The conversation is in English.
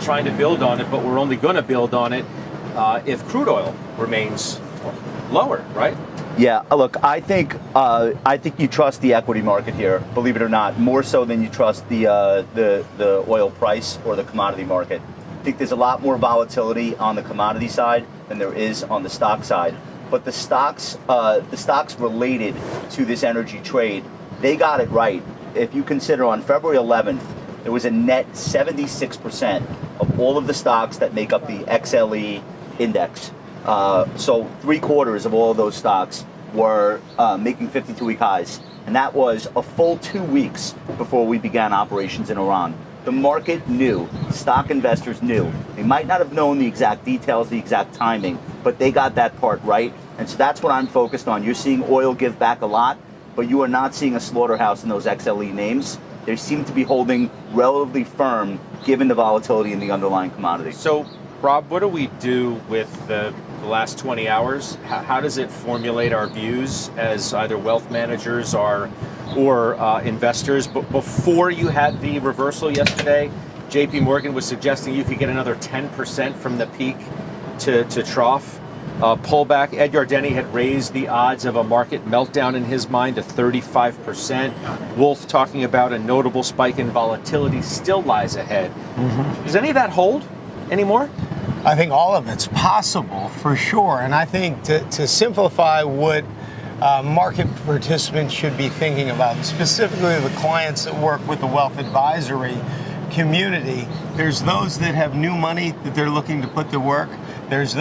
trying to build on it, but we're only going to build on it if crude oil remains lower, right? Yeah, look, I think you trust the equity market here, believe it or not, more so than you trust the oil price or the commodity market. I think there's a lot more volatility on the commodity side than there is on the stock side. But the stocks related to this energy trade, they got it right. If you consider on February 11th, there was a net 76% of all of the stocks that make up the XLE index. So 3/4 of all of those stocks were making 52-week highs. And that was a full 2 weeks before we began operations in Iran. The market knew, stock investors knew. They might not have known the exact details, the exact timing, but they got that part right. And so that's what I'm focused on. You're seeing oil give back a lot, but you are not seeing a slaughterhouse in those XLE names. They seem to be holding relatively firm given the volatility in the underlying commodity. So, Rob, what do we do with the last 20 hours? How does it formulate our views as either wealth managers or investors? But before you had the reversal yesterday, JP Morgan was suggesting you could get another 10% from the peak to trough. Pullback. Ed Yardeni had raised the odds of a market meltdown in his mind to 35%. Wolf talking about a notable spike in volatility still lies ahead. Mm-hmm. Does any of that hold anymore? I think all of it's possible, for sure. And I think to simplify what market participants should be thinking about, specifically the clients that work with the wealth advisory community, there's those that have new money that they're looking to put to work. There's